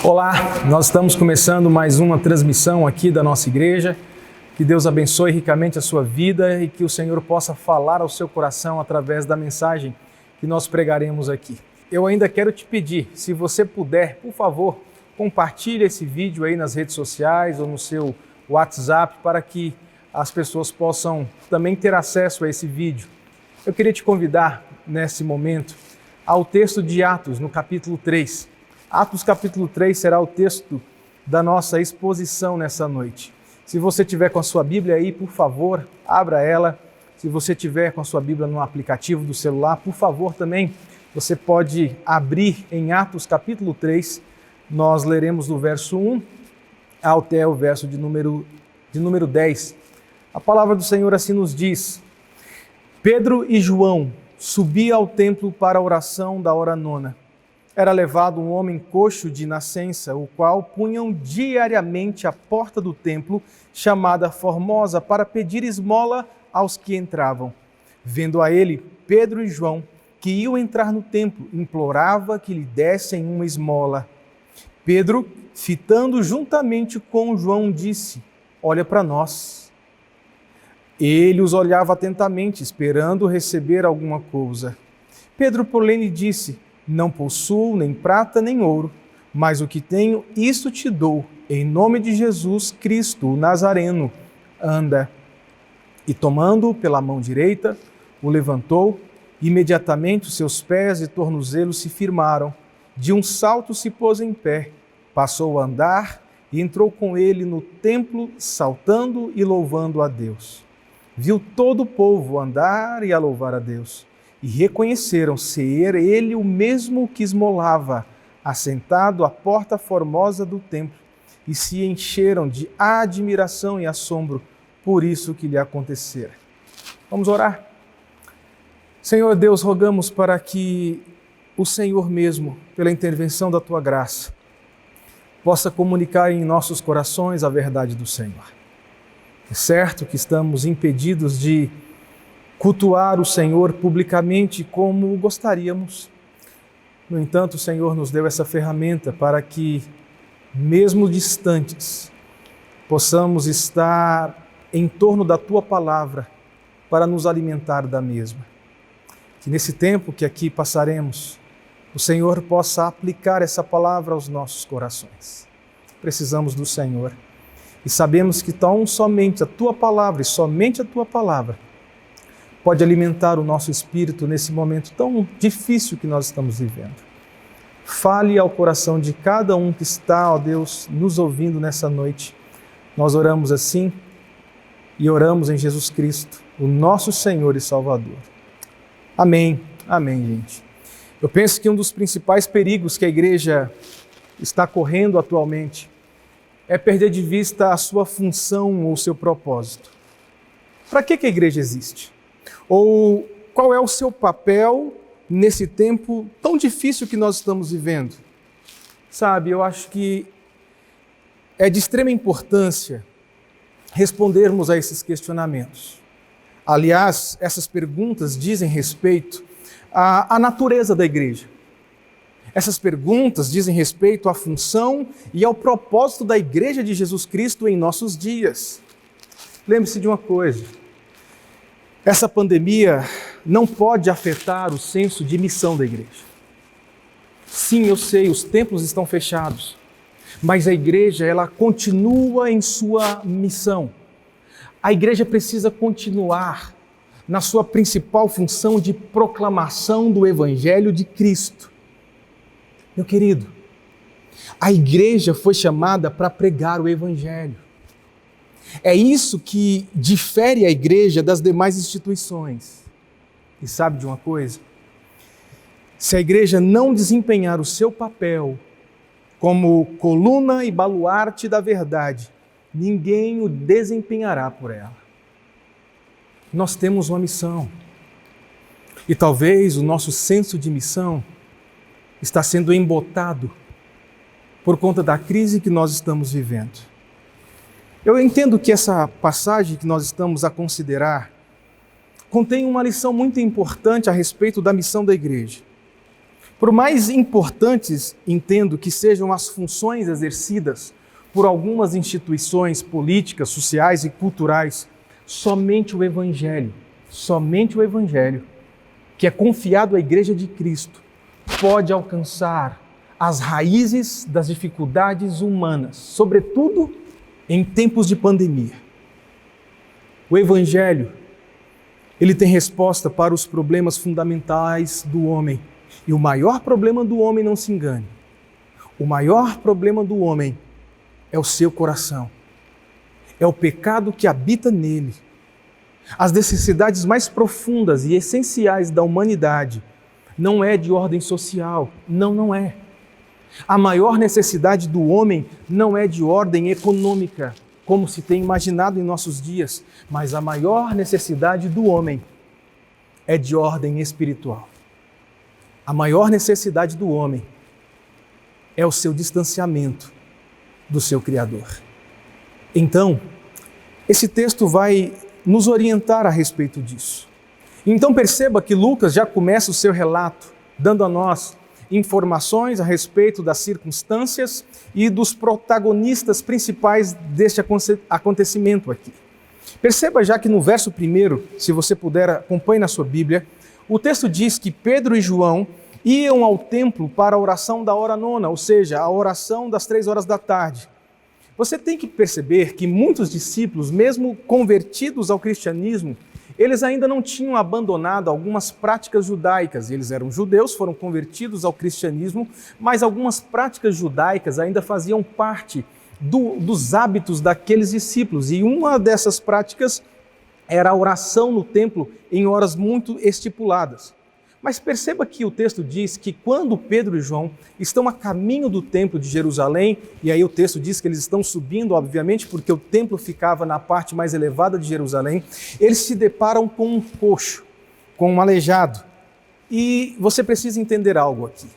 Olá, nós estamos começando mais uma transmissão aqui da nossa igreja. Que Deus abençoe ricamente a sua vida e que o Senhor possa falar ao seu coração através da mensagem que nós pregaremos aqui. Eu ainda quero te pedir, se você puder, por favor, compartilhe esse vídeo aí nas redes sociais ou no seu WhatsApp para que as pessoas possam também ter acesso a esse vídeo. Eu queria te convidar nesse momento ao texto de Atos, no capítulo 3. Atos capítulo 3 será o texto da nossa exposição nessa noite. Se você tiver com a sua Bíblia aí, por favor, abra ela. Se você tiver com a sua Bíblia no aplicativo do celular, por favor também, você pode abrir em Atos capítulo 3. Nós leremos do verso 1 até o verso de número 10. A palavra do Senhor assim nos diz: Pedro e João subiam ao templo para a oração da hora nona. Era levado um homem coxo de nascença, o qual punham diariamente à porta do templo, chamada Formosa, para pedir esmola aos que entravam. Vendo a ele, Pedro e João, que iam entrar no templo, implorava que lhe dessem uma esmola. Pedro, fitando juntamente com João, disse: Olha para nós. Ele os olhava atentamente, esperando receber alguma coisa. Pedro, porém, lhe disse: Não possuo nem prata nem ouro, mas o que tenho, isso te dou. Em nome de Jesus Cristo, o Nazareno, anda. E tomando-o pela mão direita, o levantou. Imediatamente os seus pés e tornozelos se firmaram. De um salto se pôs em pé, passou a andar e entrou com ele no templo, saltando e louvando a Deus. Viu todo o povo andar e a louvar a Deus. E reconheceram ser ele o mesmo que esmolava, assentado à porta formosa do templo, e se encheram de admiração e assombro por isso que lhe acontecera. Vamos orar? Senhor Deus, rogamos para que o Senhor mesmo, pela intervenção da Tua graça, possa comunicar em nossos corações a verdade do Senhor. É certo que estamos impedidos de cultuar o Senhor publicamente como gostaríamos. No entanto, o Senhor nos deu essa ferramenta para que, mesmo distantes, possamos estar em torno da Tua palavra para nos alimentar da mesma. Que nesse tempo que aqui passaremos, o Senhor possa aplicar essa palavra aos nossos corações. Precisamos do Senhor e sabemos que tão somente a Tua palavra e somente a Tua palavra pode alimentar o nosso espírito nesse momento tão difícil que nós estamos vivendo. Fale ao coração de cada um que está, ó Deus, nos ouvindo nessa noite. Nós oramos assim e oramos em Jesus Cristo, o nosso Senhor e Salvador. Amém. Amém, gente. Eu penso que um dos principais perigos que a igreja está correndo atualmente é perder de vista a sua função ou o seu propósito. Para que a igreja existe? Ou qual é o seu papel nesse tempo tão difícil que nós estamos vivendo? Sabe, eu acho que é de extrema importância respondermos a esses questionamentos. Aliás, essas perguntas dizem respeito à natureza da igreja. Essas perguntas dizem respeito à função e ao propósito da Igreja de Jesus Cristo em nossos dias. Lembre-se de uma coisa: essa pandemia não pode afetar o senso de missão da igreja. Sim, eu sei, os templos estão fechados, mas a igreja, ela continua em sua missão. A igreja precisa continuar na sua principal função de proclamação do Evangelho de Cristo. Meu querido, a igreja foi chamada para pregar o Evangelho. É isso que difere a igreja das demais instituições. E sabe de uma coisa? Se a igreja não desempenhar o seu papel como coluna e baluarte da verdade, ninguém o desempenhará por ela. Nós temos uma missão. E talvez o nosso senso de missão está sendo embotado por conta da crise que nós estamos vivendo. Eu entendo que essa passagem que nós estamos a considerar contém uma lição muito importante a respeito da missão da igreja. Por mais importantes, entendo, que sejam as funções exercidas por algumas instituições políticas, sociais e culturais, somente o Evangelho, que é confiado à Igreja de Cristo, pode alcançar as raízes das dificuldades humanas, sobretudo em tempos de pandemia. O Evangelho, ele tem resposta para os problemas fundamentais do homem. E o maior problema do homem, não se engane, o maior problema do homem é o seu coração. É o pecado que habita nele. As necessidades mais profundas e essenciais da humanidade não é de ordem social, não é. A maior necessidade do homem não é de ordem econômica, como se tem imaginado em nossos dias, mas a maior necessidade do homem é de ordem espiritual. A maior necessidade do homem é o seu distanciamento do seu Criador. Então, esse texto vai nos orientar a respeito disso. Então perceba que Lucas já começa o seu relato dando a nós informações a respeito das circunstâncias e dos protagonistas principais deste acontecimento aqui. Perceba já que no verso 1, se você puder, acompanhe na sua Bíblia, o texto diz que Pedro e João iam ao templo para a oração da hora nona, ou seja, a oração das 3 horas da tarde. Você tem que perceber que muitos discípulos, mesmo convertidos ao cristianismo, eles ainda não tinham abandonado algumas práticas judaicas. Eles eram judeus, foram convertidos ao cristianismo, mas algumas práticas judaicas ainda faziam parte dos hábitos daqueles discípulos. E uma dessas práticas era a oração no templo em horas muito estipuladas. Mas perceba que o texto diz que quando Pedro e João estão a caminho do templo de Jerusalém, e aí o texto diz que eles estão subindo, obviamente, porque o templo ficava na parte mais elevada de Jerusalém, eles se deparam com um coxo, com um aleijado. E você precisa entender algo aqui.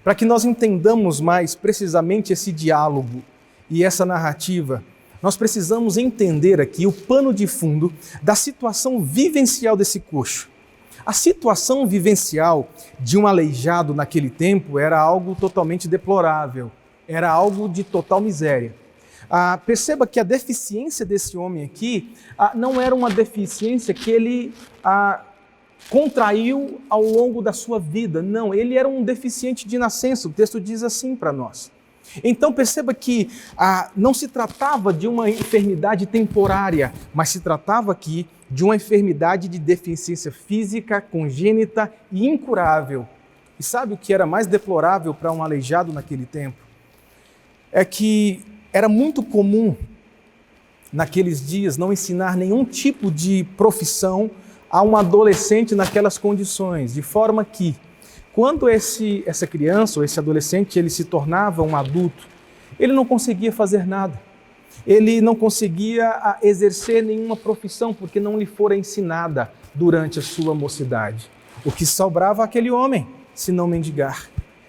Para que nós entendamos mais precisamente esse diálogo e essa narrativa, nós precisamos entender aqui o pano de fundo da situação vivencial desse coxo. A situação vivencial de um aleijado naquele tempo era algo totalmente deplorável, era algo de total miséria. Perceba que a deficiência desse homem aqui não era uma deficiência que ele contraiu ao longo da sua vida, não, ele era um deficiente de nascença, o texto diz assim para nós. Então perceba que não se tratava de uma enfermidade temporária, mas se tratava aqui de uma enfermidade de deficiência física, congênita e incurável. E sabe o que era mais deplorável para um aleijado naquele tempo? É que era muito comum, naqueles dias, não ensinar nenhum tipo de profissão a um adolescente naquelas condições, de forma que, quando essa criança ou esse adolescente ele se tornava um adulto, ele não conseguia fazer nada. Ele não conseguia exercer nenhuma profissão porque não lhe fora ensinada durante a sua mocidade. O que sobrava àquele homem, se não mendigar,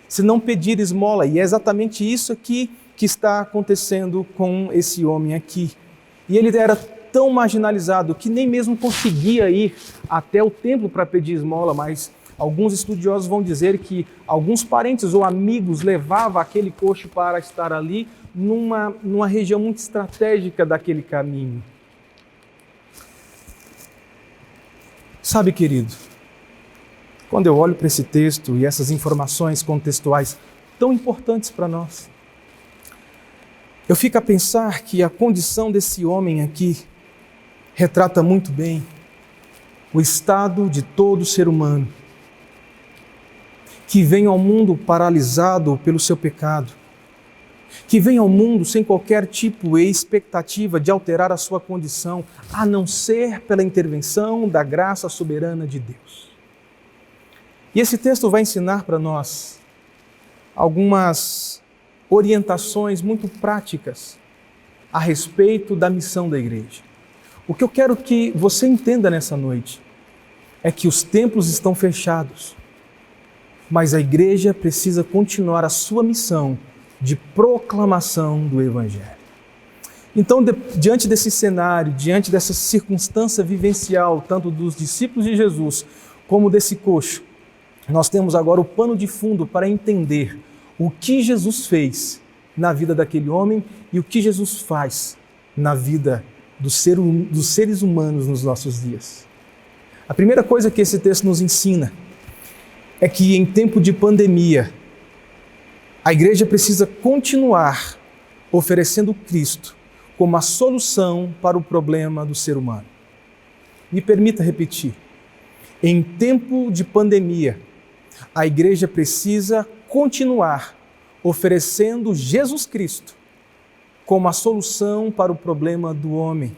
se não pedir esmola. E é exatamente isso aqui que está acontecendo com esse homem aqui. E ele era tão marginalizado que nem mesmo conseguia ir até o templo para pedir esmola, mas alguns estudiosos vão dizer que alguns parentes ou amigos levavam aquele coxo para estar ali numa região muito estratégica daquele caminho. Sabe, querido, quando eu olho para esse texto e essas informações contextuais tão importantes para nós, eu fico a pensar que a condição desse homem aqui retrata muito bem o estado de todo ser humano que vem ao mundo paralisado pelo seu pecado, que vem ao mundo sem qualquer tipo de expectativa de alterar a sua condição, a não ser pela intervenção da graça soberana de Deus. E esse texto vai ensinar para nós algumas orientações muito práticas a respeito da missão da igreja. O que eu quero que você entenda nessa noite é que os templos estão fechados, mas a igreja precisa continuar a sua missão de proclamação do Evangelho. Então, diante desse cenário, diante dessa circunstância vivencial, tanto dos discípulos de Jesus como desse coxo, nós temos agora o pano de fundo para entender o que Jesus fez na vida daquele homem e o que Jesus faz na vida dos seres humanos nos nossos dias. A primeira coisa que esse texto nos ensina é que em tempo de pandemia, a igreja precisa continuar oferecendo Cristo como a solução para o problema do ser humano. Me permita repetir. Em tempo de pandemia, a igreja precisa continuar oferecendo Jesus Cristo como a solução para o problema do homem.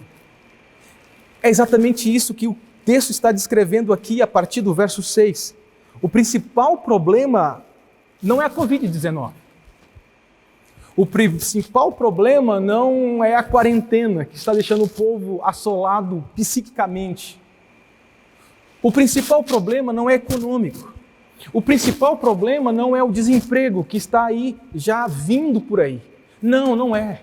É exatamente isso que o texto está descrevendo aqui a partir do verso 6. O principal problema não é a Covid-19. O principal problema não é a quarentena, que está deixando o povo assolado psiquicamente. O principal problema não é econômico. O principal problema não é o desemprego que está aí já vindo por aí. Não, não é.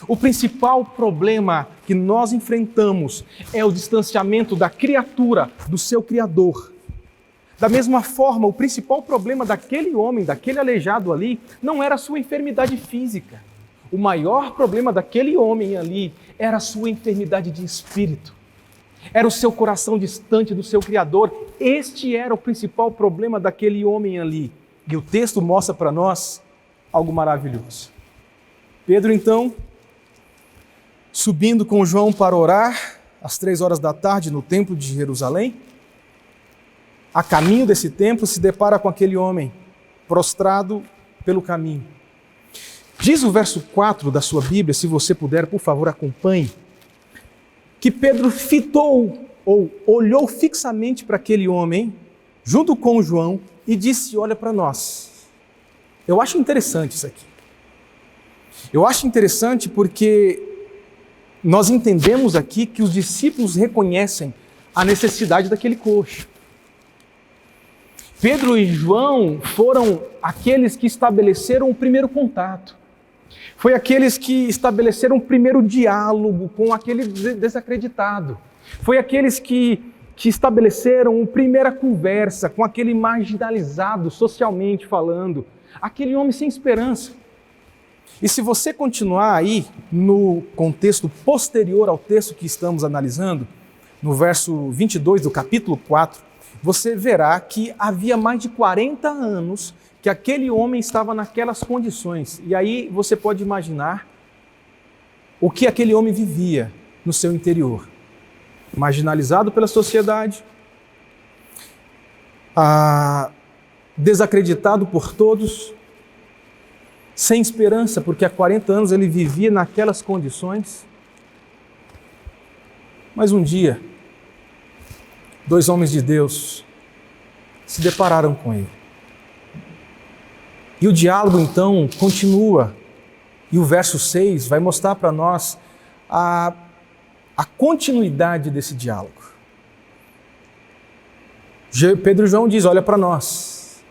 O principal problema que nós enfrentamos é o distanciamento da criatura do seu Criador. Da mesma forma, o principal problema daquele homem, daquele aleijado ali, não era a sua enfermidade física. O maior problema daquele homem ali era a sua enfermidade de espírito. Era o seu coração distante do seu Criador. Este era o principal problema daquele homem ali. E o texto mostra para nós algo maravilhoso. Pedro, então, subindo com João para orar, às 3h no templo de Jerusalém, a caminho desse templo, se depara com aquele homem prostrado pelo caminho. Diz o verso 4 da sua Bíblia, se você puder, por favor, acompanhe, que Pedro fitou ou olhou fixamente para aquele homem, junto com João, e disse: olha para nós. Eu acho interessante isso aqui. Eu acho interessante porque nós entendemos aqui que os discípulos reconhecem a necessidade daquele coxo. Pedro e João foram aqueles que estabeleceram o primeiro contato. Foi aqueles que estabeleceram o primeiro diálogo com aquele desacreditado. Foi aqueles que estabeleceram a primeira conversa com aquele marginalizado, socialmente falando. Aquele homem sem esperança. E se você continuar aí no contexto posterior ao texto que estamos analisando, no verso 22 do capítulo 4, você verá que havia mais de 40 anos que aquele homem estava naquelas condições. E aí você pode imaginar o que aquele homem vivia no seu interior. Marginalizado pela sociedade, desacreditado por todos, sem esperança, porque há 40 anos ele vivia naquelas condições. Mas um dia, dois homens de Deus se depararam com ele. E o diálogo então continua. E o verso 6 vai mostrar para nós a continuidade desse diálogo. Pedro e João diz: olha para nós.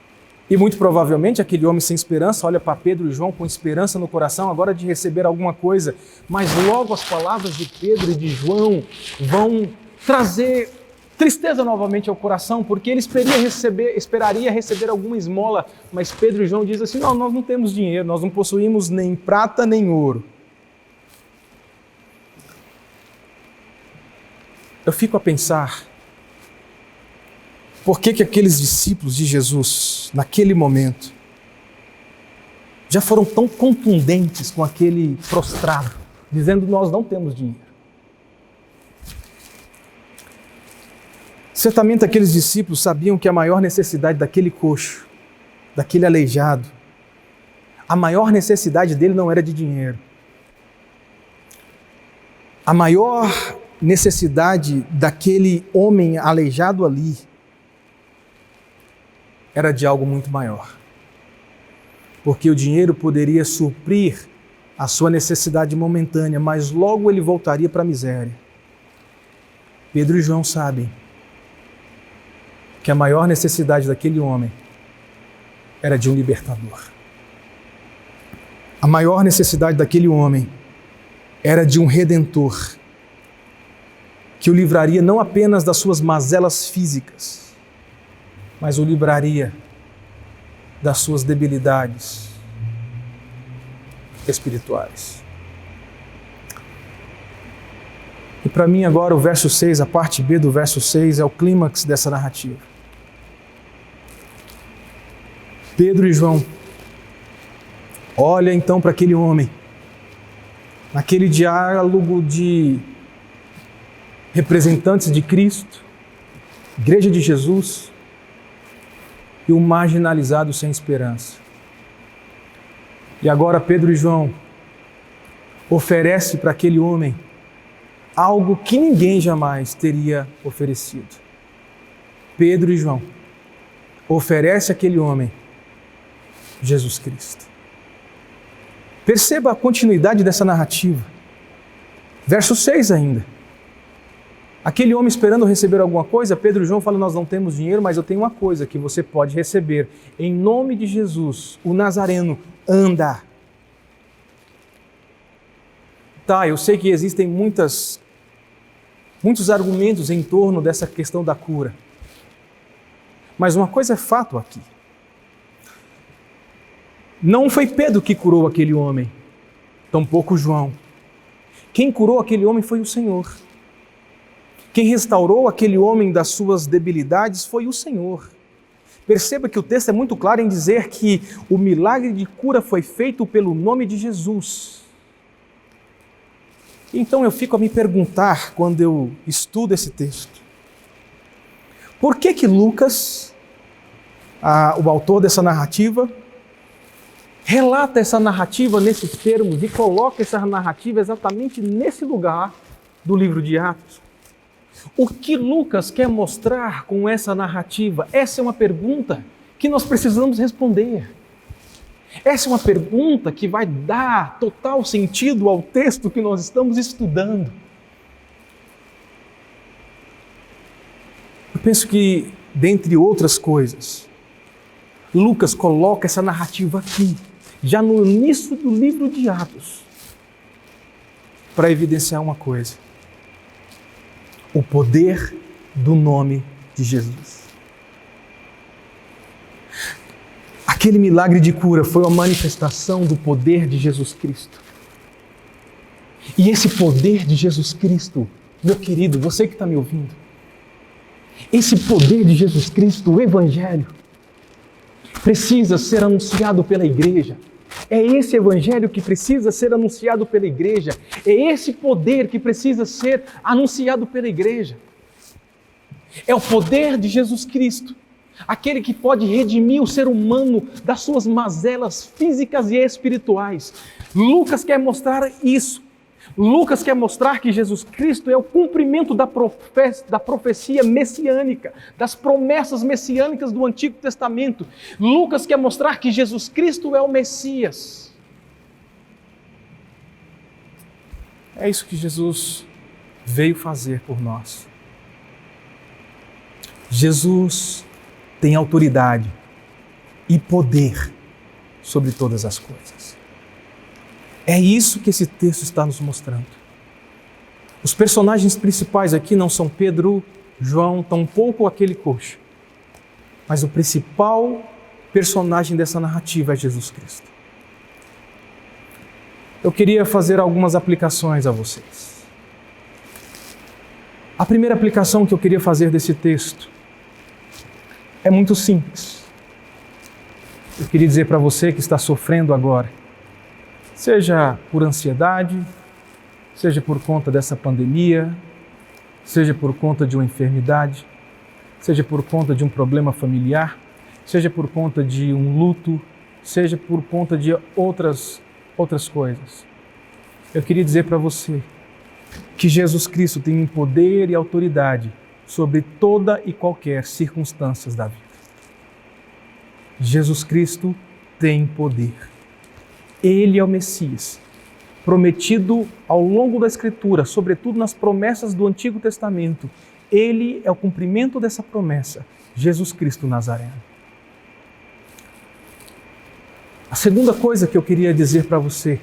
E muito provavelmente aquele homem sem esperança olha para Pedro e João com esperança no coração agora de receber alguma coisa. Mas logo as palavras de Pedro e de João vão trazer tristeza novamente ao coração, porque ele esperaria receber alguma esmola, mas Pedro e João dizem assim: não, nós não temos dinheiro, nós não possuímos nem prata nem ouro. Eu fico a pensar, por que aqueles discípulos de Jesus, naquele momento, já foram tão contundentes com aquele prostrado, dizendo: nós não temos dinheiro. Certamente aqueles discípulos sabiam que a maior necessidade daquele coxo, daquele aleijado, a maior necessidade dele não era de dinheiro. A maior necessidade daquele homem aleijado ali era de algo muito maior. Porque o dinheiro poderia suprir a sua necessidade momentânea, mas logo ele voltaria para a miséria. Pedro e João sabem que a maior necessidade daquele homem era de um libertador. A maior necessidade daquele homem era de um redentor, que o livraria não apenas das suas mazelas físicas, mas o livraria das suas debilidades espirituais. E para mim agora o verso 6, a parte B do verso 6 é o clímax dessa narrativa. Pedro e João olham então para aquele homem, naquele diálogo de representantes de Cristo, Igreja de Jesus, e o marginalizado sem esperança. E agora Pedro e João oferecem para aquele homem algo que ninguém jamais teria oferecido. Pedro e João oferecem àquele homem Jesus Cristo. Perceba a continuidade dessa narrativa. Verso 6 ainda. Aquele homem esperando receber alguma coisa, Pedro e João falam, nós não temos dinheiro, mas eu tenho uma coisa que você pode receber. Em nome de Jesus, o Nazareno, anda. Tá, eu sei que existem muitos argumentos em torno dessa questão da cura. Mas uma coisa é fato aqui. Não foi Pedro que curou aquele homem, tampouco João. Quem curou aquele homem foi o Senhor. Quem restaurou aquele homem das suas debilidades foi o Senhor. Perceba que o texto é muito claro em dizer que o milagre de cura foi feito pelo nome de Jesus. Então eu fico a me perguntar, quando eu estudo esse texto, por que Lucas, o autor dessa narrativa, relata essa narrativa nesses termos e coloca essa narrativa exatamente nesse lugar do livro de Atos? O que Lucas quer mostrar com essa narrativa? Essa é uma pergunta que nós precisamos responder. Essa é uma pergunta que vai dar total sentido ao texto que nós estamos estudando. Eu penso que, dentre outras coisas, Lucas coloca essa narrativa aqui, já no início do livro de Atos, para evidenciar uma coisa: o poder do nome de Jesus. Aquele milagre de cura foi uma manifestação do poder de Jesus Cristo. E esse poder de Jesus Cristo, meu querido, você que está me ouvindo, esse poder de Jesus Cristo, o Evangelho, precisa ser anunciado pela igreja. É esse Evangelho que precisa ser anunciado pela igreja. É esse poder que precisa ser anunciado pela igreja. É o poder de Jesus Cristo, aquele que pode redimir o ser humano das suas mazelas físicas e espirituais. Lucas quer mostrar isso. Lucas quer mostrar que Jesus Cristo é o cumprimento da profecia messiânica, das promessas messiânicas do Antigo Testamento. Lucas quer mostrar que Jesus Cristo é o Messias. É isso que Jesus veio fazer por nós. Jesus tem autoridade e poder sobre todas as coisas. É isso que esse texto está nos mostrando. Os personagens principais aqui não são Pedro, João, tampouco aquele coxo. Mas o principal personagem dessa narrativa é Jesus Cristo. Eu queria fazer algumas aplicações a vocês. A primeira aplicação que eu queria fazer desse texto é muito simples. Eu queria dizer para você que está sofrendo agora, seja por ansiedade, seja por conta dessa pandemia, seja por conta de uma enfermidade, seja por conta de um problema familiar, seja por conta de um luto, seja por conta de outras coisas. Eu queria dizer para você que Jesus Cristo tem um poder e autoridade sobre toda e qualquer circunstâncias da vida. Jesus Cristo tem poder. Ele é o Messias, prometido ao longo da Escritura, sobretudo nas promessas do Antigo Testamento. Ele é o cumprimento dessa promessa, Jesus Cristo Nazareno. A segunda coisa que eu queria dizer para você,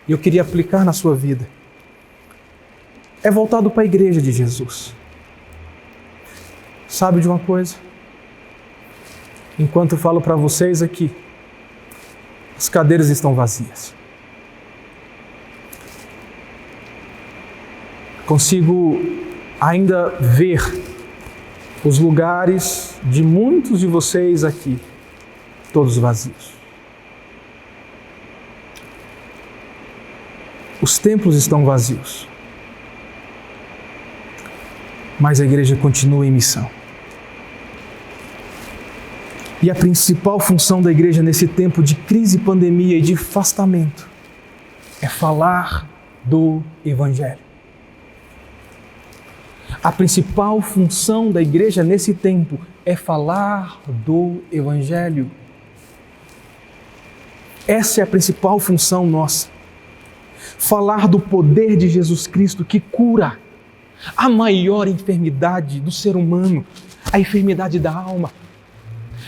e eu queria aplicar na sua vida, é voltado para a igreja de Jesus. Sabe de uma coisa? enquanto eu falo para vocês aqui, as cadeiras estão vazias. Consigo ainda ver os lugares de muitos de vocês aqui, todos vazios. Os templos estão vazios, mas a igreja continua em missão. E a principal função da igreja nesse tempo de crise, pandemia e de afastamento é falar do Evangelho. A principal função da igreja nesse tempo é falar do Evangelho. Essa é a principal função nossa. Falar do poder de Jesus Cristo que cura a maior enfermidade do ser humano, a enfermidade da alma,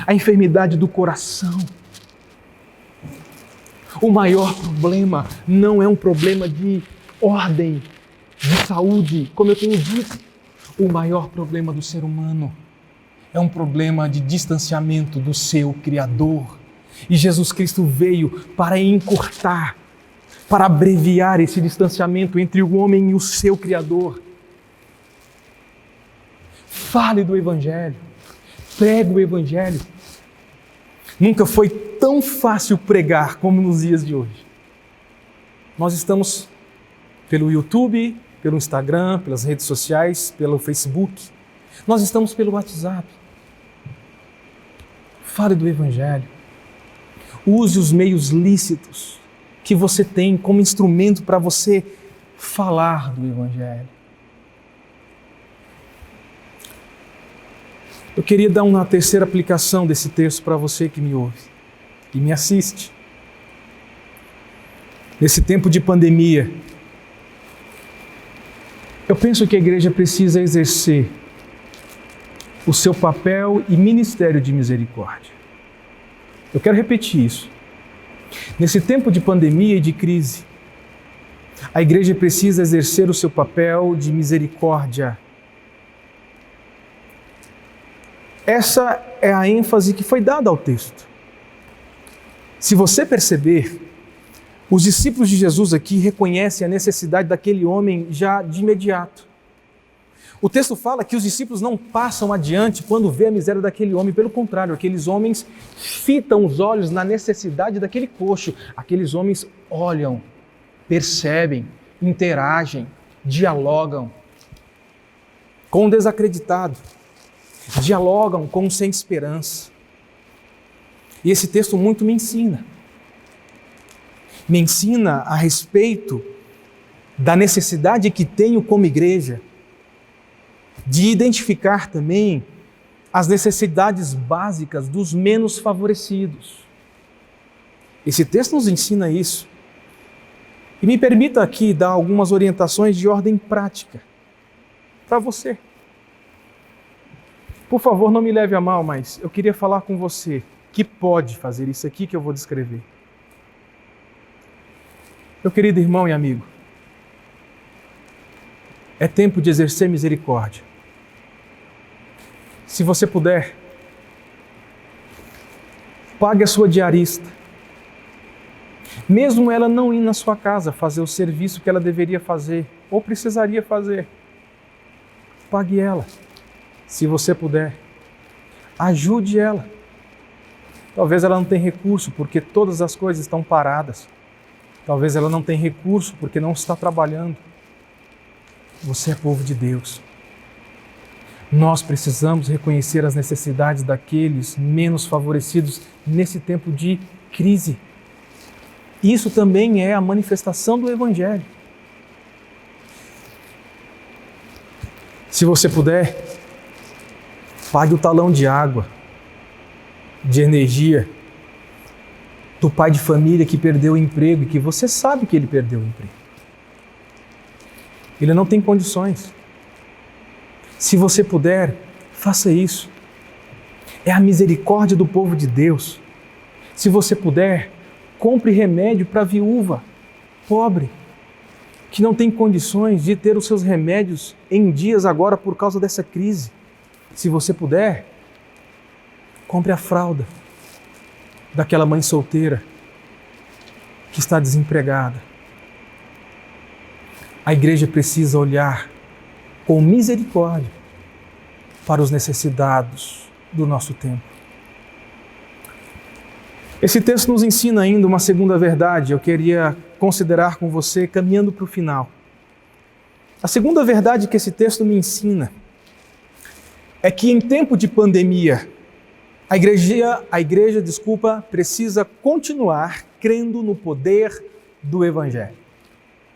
a enfermidade do coração. O maior problema não é um problema de ordem, de saúde, como eu tenho dito. O maior problema do ser humano é um problema de distanciamento do seu Criador. E Jesus Cristo veio para encurtar, para abreviar esse distanciamento entre o homem e o seu Criador. Fale do Evangelho, pregue o Evangelho. Nunca foi tão fácil pregar como nos dias de hoje. Nós estamos pelo YouTube, pelo Instagram, pelas redes sociais, pelo Facebook. Nós estamos pelo WhatsApp. Fale do Evangelho. Use os meios lícitos que você tem como instrumento para você falar do Evangelho. Eu queria dar uma terceira aplicação desse texto para você que me ouve e me assiste. Nesse tempo de pandemia, eu penso que a igreja precisa exercer o seu papel e ministério de misericórdia. Eu quero repetir isso. Nesse tempo de pandemia e de crise, a igreja precisa exercer o seu papel de misericórdia. Essa é a ênfase que foi dada ao texto. Se você perceber, os discípulos de Jesus aqui reconhecem a necessidade daquele homem já de imediato. O texto fala que os discípulos não passam adiante quando vê a miséria daquele homem. Pelo contrário, aqueles homens fitam os olhos na necessidade daquele coxo. Aqueles homens olham, percebem, interagem, dialogam com o desacreditado, dialogam com o sem esperança. E esse texto muito me ensina. Me ensina a respeito da necessidade que tenho como igreja de identificar também as necessidades básicas dos menos favorecidos. Esse texto nos ensina isso. E me permita aqui dar algumas orientações de ordem prática para você. Por favor, não me leve a mal, mas eu queria falar com você que pode fazer isso aqui que eu vou descrever. Meu querido irmão e amigo, é tempo de exercer misericórdia. Se você puder, pague a sua diarista. Mesmo ela não ir na sua casa fazer o serviço que ela deveria fazer ou precisaria fazer, pague ela. Se você puder, ajude ela. Talvez ela não tenha recurso porque todas as coisas estão paradas. Talvez ela não tenha recurso porque não está trabalhando. Você é povo de Deus. Nós precisamos reconhecer as necessidades daqueles menos favorecidos nesse tempo de crise. Isso também é a manifestação do Evangelho. Se você puder, pague o talão de água, de energia, do pai de família que perdeu o emprego e que você sabe que ele perdeu o emprego. Ele não tem condições. Se você puder, faça isso. É a misericórdia do povo de Deus. Se você puder, compre remédio para a viúva pobre, que não tem condições de ter os seus remédios em dias agora por causa dessa crise. Se você puder, Compre a fralda daquela mãe solteira que está desempregada. A igreja precisa olhar com misericórdia para os necessitados do nosso tempo. Esse texto nos ensina ainda uma segunda verdade, eu queria considerar com você caminhando para o final. A segunda verdade que esse texto me ensina é que em tempo de pandemia, a igreja, precisa continuar crendo no poder do Evangelho.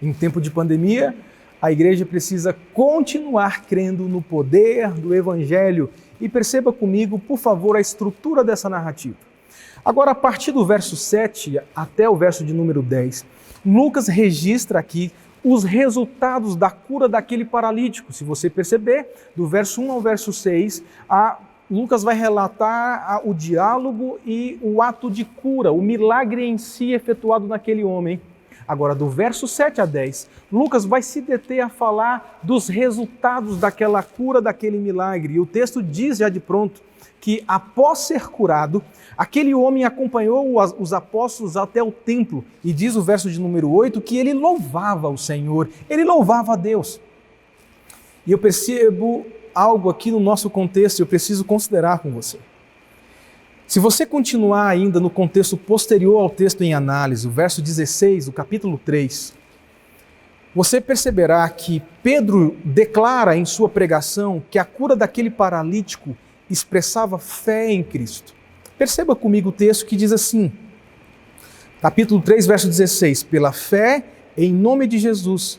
Em tempo de pandemia, a igreja precisa continuar crendo no poder do Evangelho. E perceba comigo, por favor, a estrutura dessa narrativa. Agora, a partir do verso 7 até o verso de número 10, Lucas registra aqui os resultados da cura daquele paralítico. Se você perceber, do verso 1 ao verso 6, Lucas vai relatar o diálogo e o ato de cura, o milagre em si efetuado naquele homem. Agora, do verso 7 a 10, Lucas vai se deter a falar dos resultados daquela cura, daquele milagre. E o texto diz já de pronto que, após ser curado, aquele homem acompanhou os apóstolos até o templo. E diz o verso de número 8 que ele louvava o Senhor, ele louvava a Deus. E eu percebo algo aqui no nosso contexto, eu preciso considerar com você. Se você continuar ainda no contexto posterior ao texto em análise, o verso 16 do capítulo 3, você perceberá que Pedro declara em sua pregação que a cura daquele paralítico expressava fé em Cristo. Perceba comigo o texto que diz assim, capítulo 3, verso 16, pela fé em nome de Jesus,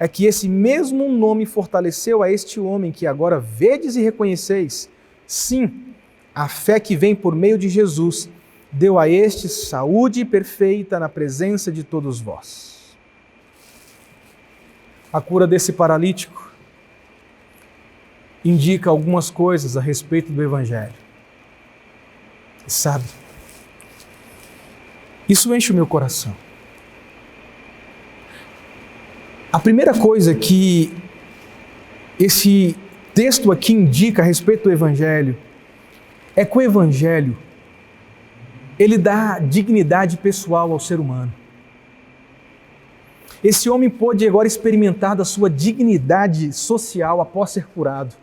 é que esse mesmo nome fortaleceu a este homem que agora vedes e reconheceis. Sim, a fé que vem por meio de Jesus deu a este saúde perfeita na presença de todos vós. A cura desse paralítico indica algumas coisas a respeito do Evangelho. Sabe, isso enche o meu coração. A primeira coisa que esse texto aqui indica a respeito do Evangelho é que o Evangelho, ele dá dignidade pessoal ao ser humano. Esse homem pôde agora experimentar da sua dignidade social após ser curado.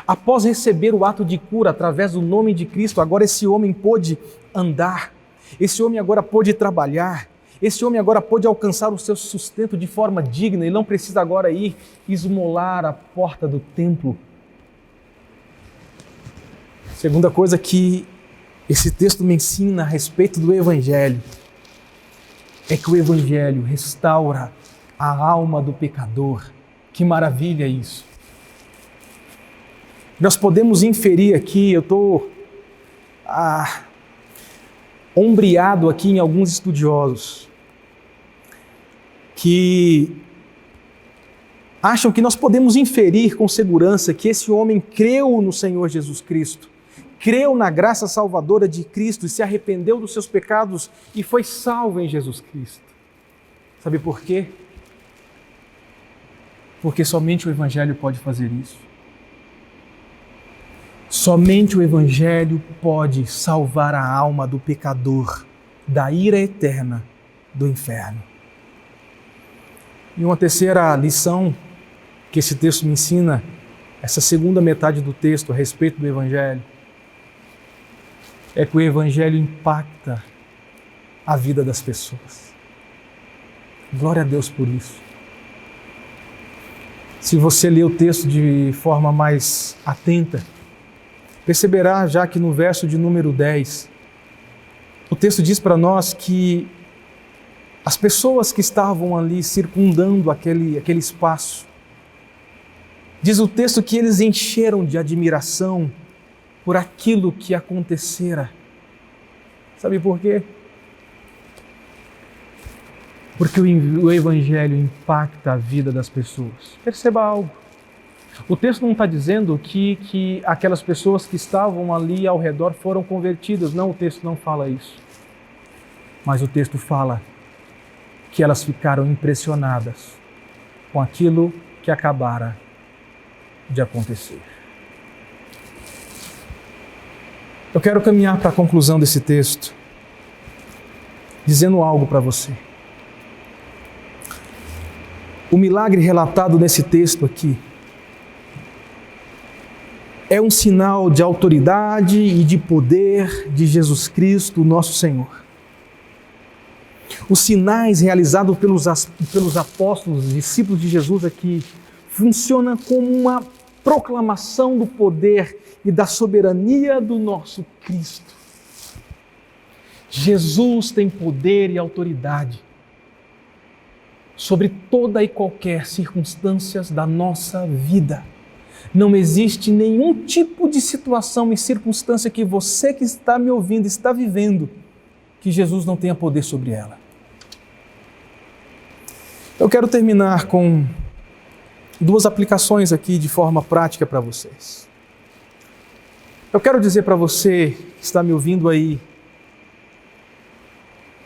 Após receber o ato de cura através do nome de Cristo, agora esse homem pôde andar, esse homem agora pôde trabalhar, esse homem agora pôde alcançar o seu sustento de forma digna, ele não precisa agora ir esmolar a porta do templo. Segunda coisa que esse texto me ensina a respeito do Evangelho é que o Evangelho restaura a alma do pecador. Que maravilha isso! Nós podemos inferir aqui, eu estou ombreado aqui em alguns estudiosos que acham que nós podemos inferir com segurança que esse homem creu no Senhor Jesus Cristo, creu na graça salvadora de Cristo e se arrependeu dos seus pecados e foi salvo em Jesus Cristo. Sabe por quê? Porque somente o Evangelho pode fazer isso. Somente o Evangelho pode salvar a alma do pecador da ira eterna do inferno. E uma terceira lição que esse texto me ensina, essa segunda metade do texto a respeito do Evangelho, é que o Evangelho impacta a vida das pessoas. Glória a Deus por isso. Se você ler o texto de forma mais atenta, perceberá já que no verso de número 10, o texto diz para nós que as pessoas que estavam ali circundando aquele espaço, diz o texto que eles encheram de admiração por aquilo que acontecera. Sabe por quê? Porque o Evangelho impacta a vida das pessoas. Perceba algo. O texto não está dizendo que aquelas pessoas que estavam ali ao redor foram convertidas. Não, o texto não fala isso. Mas o texto fala que elas ficaram impressionadas com aquilo que acabara de acontecer. Eu quero caminhar para a conclusão desse texto, dizendo algo para você. O milagre relatado nesse texto aqui é um sinal de autoridade e de poder de Jesus Cristo, nosso Senhor. Os sinais realizados pelos apóstolos, discípulos de Jesus aqui, funcionam como uma proclamação do poder e da soberania do nosso Cristo. Jesus tem poder e autoridade sobre toda e qualquer circunstância da nossa vida. Não existe nenhum tipo de situação e circunstância que você que está me ouvindo, está vivendo, que Jesus não tenha poder sobre ela. Eu quero terminar com duas aplicações aqui de forma prática para vocês. Eu quero dizer para você que está me ouvindo aí,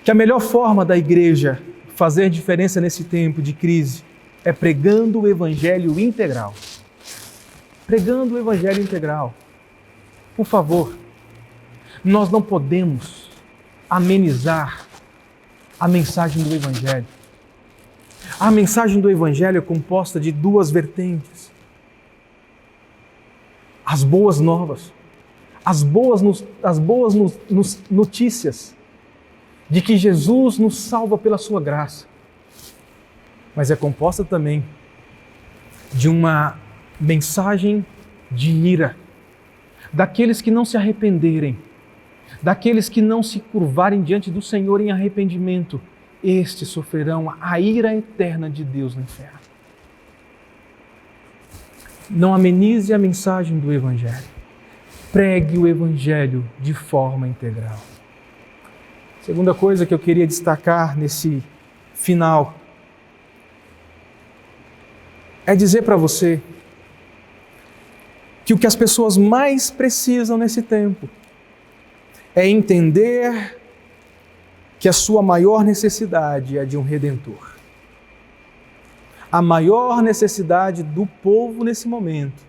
que a melhor forma da igreja fazer diferença nesse tempo de crise é pregando o Evangelho integral. Pregando o Evangelho integral. Por favor, nós não podemos amenizar a mensagem do Evangelho. A mensagem do Evangelho é composta de duas vertentes. As boas novas, as boas notícias de que Jesus nos salva pela sua graça. Mas é composta também de uma mensagem de ira, daqueles que não se arrependerem, daqueles que não se curvarem diante do Senhor em arrependimento, estes sofrerão a ira eterna de Deus no inferno. Não amenize a mensagem do Evangelho. Pregue o Evangelho de forma integral. Segunda coisa que eu queria destacar nesse final é dizer para você que o que as pessoas mais precisam nesse tempo é entender que a sua maior necessidade é de um Redentor. A maior necessidade do povo nesse momento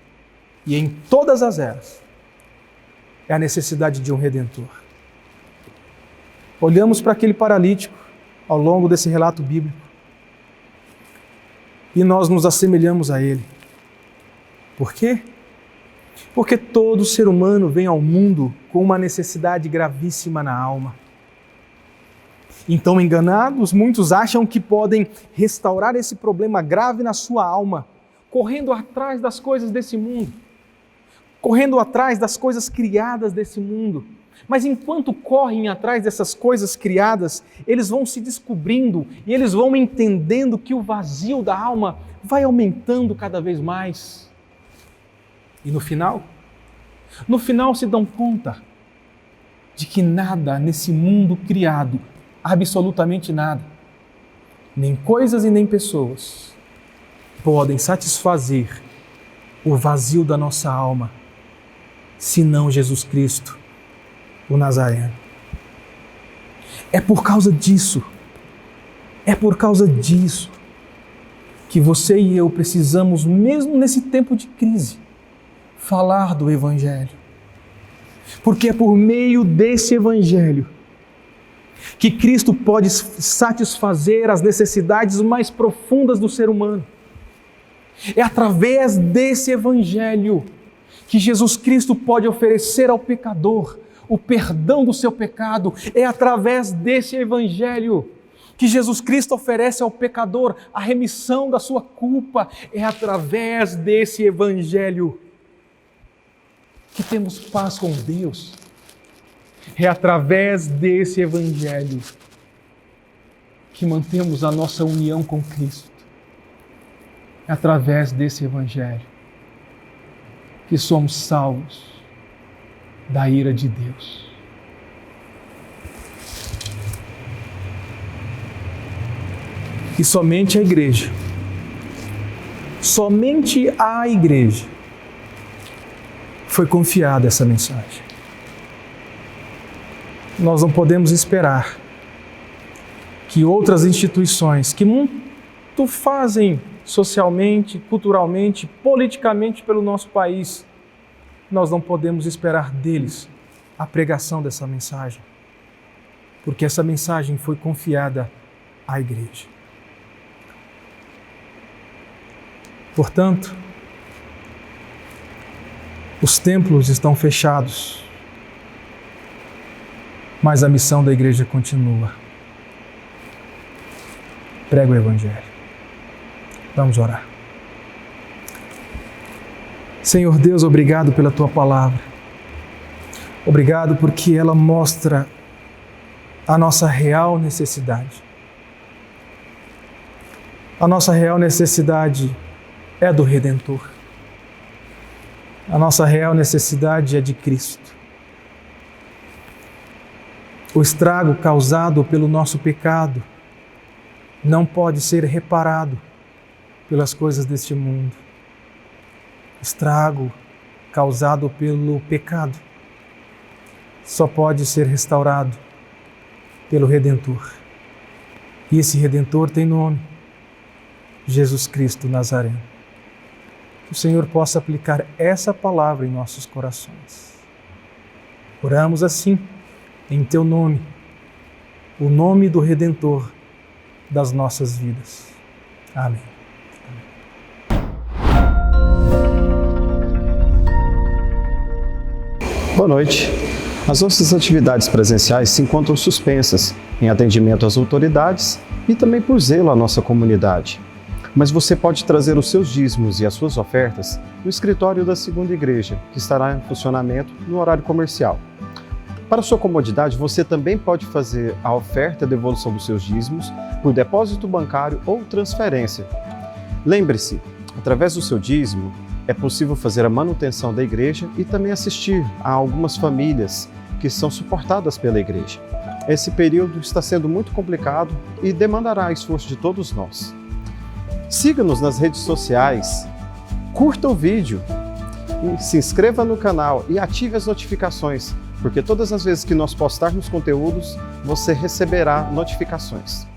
e em todas as eras é a necessidade de um Redentor. Olhamos para aquele paralítico ao longo desse relato bíblico e nós nos assemelhamos a ele. Por quê? Porque todo ser humano vem ao mundo com uma necessidade gravíssima na alma. Então, enganados, muitos acham que podem restaurar esse problema grave na sua alma, correndo atrás das coisas desse mundo, correndo atrás das coisas criadas desse mundo. Mas enquanto correm atrás dessas coisas criadas, eles vão se descobrindo e eles vão entendendo que o vazio da alma vai aumentando cada vez mais. E no final se dão conta de que nada nesse mundo criado, absolutamente nada, nem coisas e nem pessoas, podem satisfazer o vazio da nossa alma, senão Jesus Cristo, o Nazareno. É por causa disso que você e eu precisamos, mesmo nesse tempo de crise, falar do Evangelho. Porque é por meio desse Evangelho que Cristo pode satisfazer as necessidades mais profundas do ser humano. É através desse Evangelho que Jesus Cristo pode oferecer ao pecador o perdão do seu pecado. É através desse Evangelho que Jesus Cristo oferece ao pecador a remissão da sua culpa. É através desse Evangelho que temos paz com Deus. É através desse Evangelho que mantemos a nossa união com Cristo. É através desse Evangelho que somos salvos da ira de Deus. E somente a igreja foi confiada essa mensagem. Nós não podemos esperar que outras instituições que muito fazem socialmente, culturalmente, politicamente pelo nosso país, nós não podemos esperar deles a pregação dessa mensagem, porque essa mensagem foi confiada à igreja. Portanto, os templos estão fechados, mas a missão da igreja continua. Prega o Evangelho. Vamos orar. Senhor Deus, obrigado pela Tua palavra. Obrigado porque ela mostra a nossa real necessidade. A nossa real necessidade é do Redentor. A nossa real necessidade é de Cristo. O estrago causado pelo nosso pecado não pode ser reparado pelas coisas deste mundo. O estrago causado pelo pecado só pode ser restaurado pelo Redentor. E esse Redentor tem nome: Jesus Cristo Nazareno. Que o Senhor possa aplicar essa palavra em nossos corações. Oramos assim, em Teu nome, o nome do Redentor das nossas vidas. Amém. Boa noite. As nossas atividades presenciais se encontram suspensas em atendimento às autoridades e também por zelo à nossa comunidade. Mas você pode trazer os seus dízimos e as suas ofertas no escritório da Segunda Igreja, que estará em funcionamento no horário comercial. Para sua comodidade, você também pode fazer a oferta e a devolução dos seus dízimos por depósito bancário ou transferência. Lembre-se, através do seu dízimo, é possível fazer a manutenção da igreja e também assistir a algumas famílias que são suportadas pela igreja. Esse período está sendo muito complicado e demandará esforço de todos nós. Siga-nos nas redes sociais, curta o vídeo, se inscreva no canal e ative as notificações, porque todas as vezes que nós postarmos conteúdos, você receberá notificações.